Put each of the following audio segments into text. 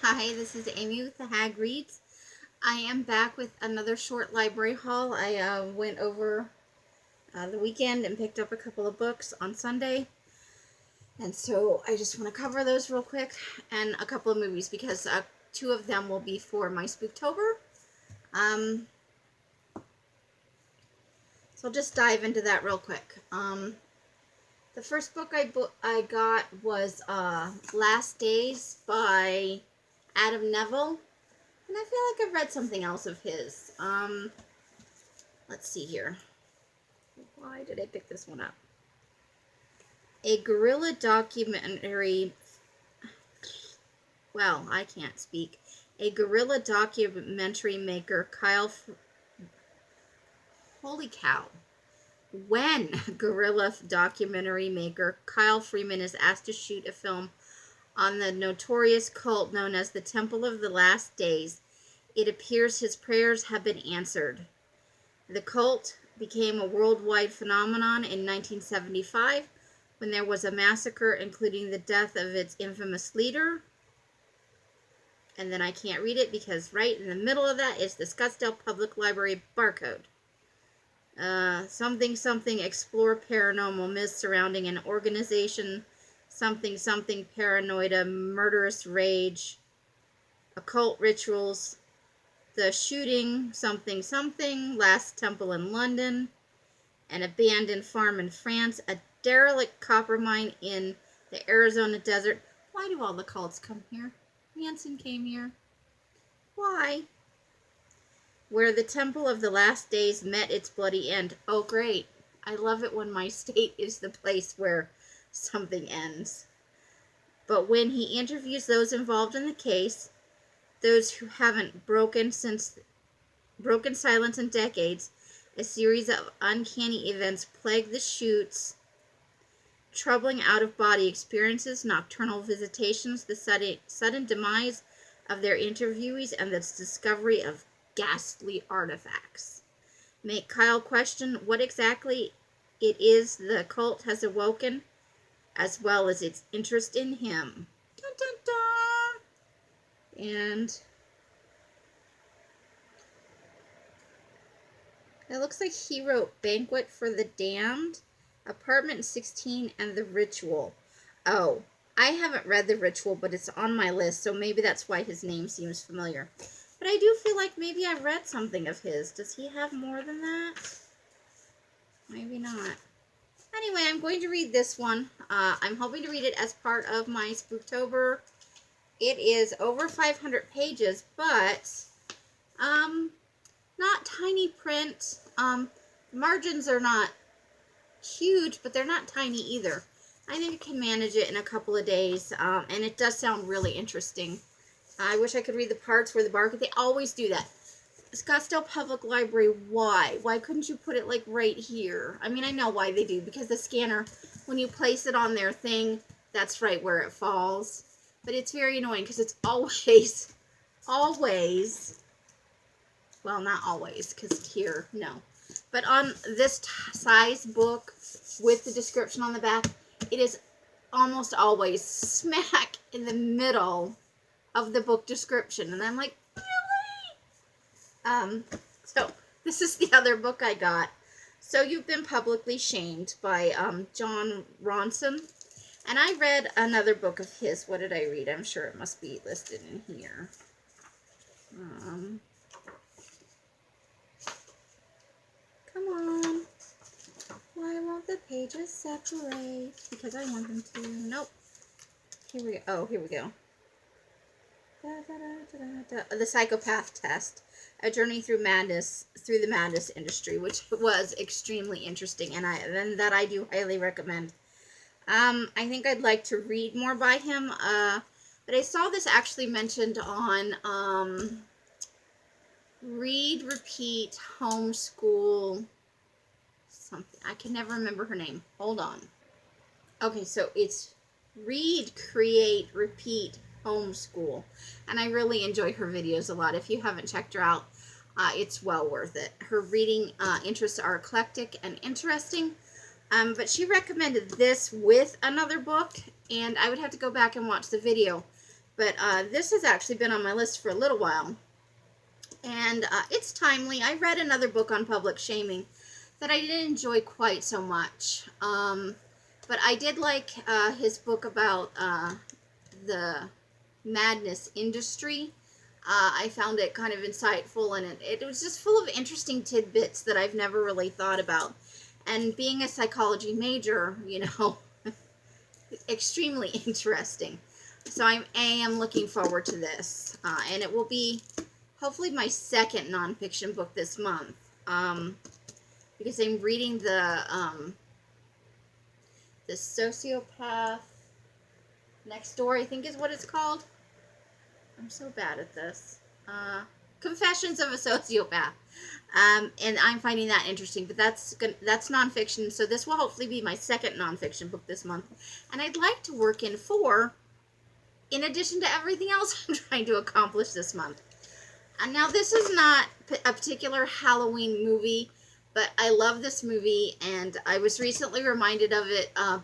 Hi, this is Amy with the Hag Reads. I am back with another short library haul. I went over the weekend and picked up a couple of books on Sunday. And so I just want to cover those real quick, and a couple of movies because two of them will be for my Spooktober. So I'll just dive into that real quick. The first book I got was Last Days by Adam Neville. And I feel like I've read something else of his. Let's see here. Why did I pick this one up? A guerrilla documentary. Well, I can't speak. A guerrilla documentary maker, Holy cow. When guerrilla documentary maker Kyle Freeman is asked to shoot a film on the notorious cult known as the Temple of the Last Days, it appears his prayers have been answered. The cult became a worldwide phenomenon in 1975 when there was a massacre, including the death of its infamous leader. And then I can't read it because right in the middle of that is the Scottsdale Public Library barcode. Something something explore paranormal myths surrounding an organization, something something paranoia, murderous rage, occult rituals, the shooting, something something, last temple in London, an abandoned farm in France, a derelict copper mine in the Arizona desert. Why do all the cults come here? Manson came here. Why? Where the Temple of the Last Days met its bloody end. Oh, great. I love it when my state is the place where something ends. But when he interviews those involved in the case, those who haven't broken silence in decades, a series of uncanny events plague the shoots, troubling out-of-body experiences, nocturnal visitations, the sudden demise of their interviewees, and the discovery of ghastly artifacts make Kyle question what exactly it is the cult has awoken, as well as its interest in him. Dun, dun, dun. And it looks like he wrote Banquet for the Damned, Apartment 16, and The Ritual. Oh, I haven't read The Ritual, but it's on my list, so maybe that's why his name seems familiar. But I do feel like maybe I've read something of his. Does he have more than that? Maybe not. Anyway, I'm going to read this one. I'm hoping to read it as part of my Spooktober. It is over 500 pages, but not tiny print. Margins are not huge, but they're not tiny either. I think I can manage it in a couple of days, and it does sound really interesting. I wish I could read the parts where the barcode. They always do that. Scottsdale Public Library, why? Why couldn't you put it like right here? I mean, I know why they do, because the scanner, when you place it on their thing, that's right where it falls. But it's very annoying because it's always, well, not always, because here, no. But on this size book with the description on the back, it is almost always smack in the middle of the book description. And I'm like, really? So this is the other book I got. So You've Been Publicly Shamed by John Ronson. And I read another book of his. What did I read? I'm sure it must be listed in here. Come on. Why won't the pages separate? Because I want them to. Nope. Here we go. Oh, here we go. The Psychopath Test, a journey through the madness industry, which was extremely interesting, and that I do highly recommend. I think I'd like to read more by him, but I saw this actually mentioned on Read, Repeat, Homeschool, something. I can never remember her name. Hold on. Okay, so it's Read, Create, Repeat, Homeschool, and I really enjoy her videos a lot. If you haven't checked her out, it's well worth it. Her reading interests are eclectic and interesting, but she recommended this with another book, and I would have to go back and watch the video, But this has actually been on my list for a little while. And it's timely. I read another book on public shaming that I didn't enjoy quite so much. But I did like his book about the madness industry. I found it kind of insightful, and it was just full of interesting tidbits that I've never really thought about. And being a psychology major, you know, extremely interesting. So I am looking forward to this. And it will be hopefully my second nonfiction book this month. Because I'm reading the Sociopath Next Door, I think is what it's called. I'm so bad at this. Confessions of a Sociopath. And I'm finding that interesting, but that's nonfiction, so this will hopefully be my second nonfiction book this month. And I'd like to work in 4, in addition to everything else I'm trying to accomplish this month. And now, this is not a particular Halloween movie, but I love this movie, and I was recently reminded of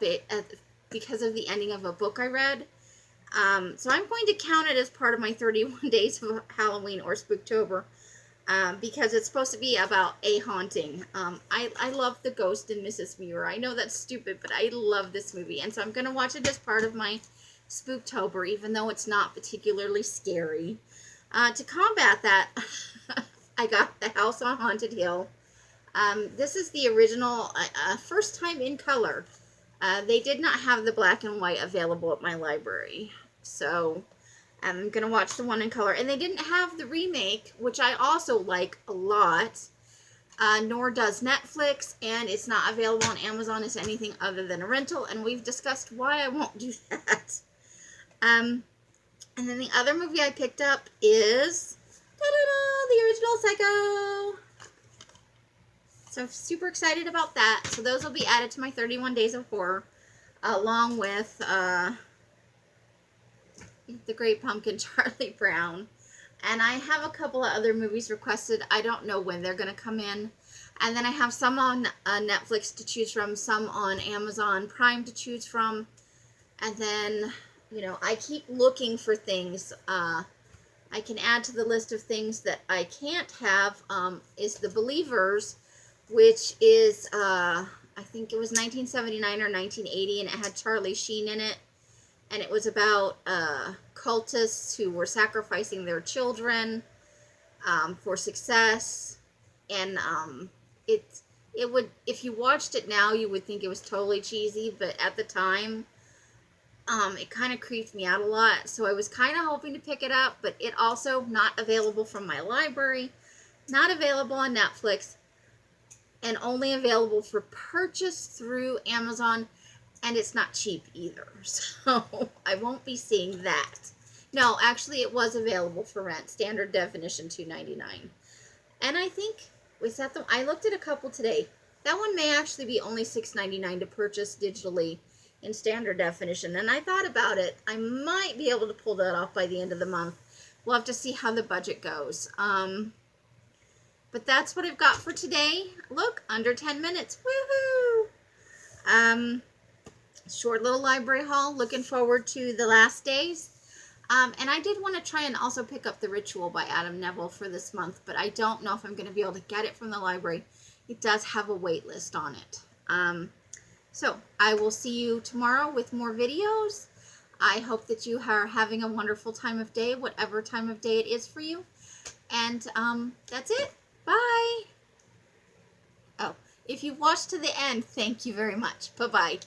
it because of the ending of a book I read. So I'm going to count it as part of my 31 days of Halloween or Spooktober, because it's supposed to be about a haunting. I love The Ghost in Mrs. Muir. I know that's stupid, but I love this movie, and so I'm going to watch it as part of my Spooktober, even though it's not particularly scary. To combat that, I got The House on Haunted Hill. This is the original, first time in color. They did not have the black and white available at my library, so I'm going to watch the one in color. And they didn't have the remake, which I also like a lot, nor does Netflix, and it's not available on Amazon as anything other than a rental, and we've discussed why I won't do that. And then the other movie I picked up is, ta-da-da, the original Psycho. So I'm super excited about that. So those will be added to my 31 Days of Horror, along with The Great Pumpkin, Charlie Brown. And I have a couple of other movies requested. I don't know when they're going to come in. And then I have some on Netflix to choose from, some on Amazon Prime to choose from. And then, you know, I keep looking for things. I can add to the list of things that I can't have is The Believers, which is, I think it was 1979 or 1980, and it had Charlie Sheen in it. And it was about cultists who were sacrificing their children for success. And it would, if you watched it now, you would think it was totally cheesy, but at the time, it kind of creeped me out a lot. So I was kind of hoping to pick it up, but it also not available from my library, not available on Netflix, and only available for purchase through Amazon, and it's not cheap either, so I won't be seeing that. No, actually, it was available for rent, standard definition, $2.99, and I think, was that I looked at a couple today, that one may actually be only $6.99 to purchase digitally in standard definition, and I thought about it, I might be able to pull that off by the end of the month. We'll have to see how the budget goes. But that's what I've got for today. Look, under 10 minutes. Woohoo! Short little library haul. Looking forward to the last days. And I did want to try and also pick up The Ritual by Adam Neville for this month, but I don't know if I'm going to be able to get it from the library. It does have a wait list on it. So I will see you tomorrow with more videos. I hope that you are having a wonderful time of day, whatever time of day it is for you. And that's it. Bye. Oh, if you watched to the end, thank you very much. Bye-bye.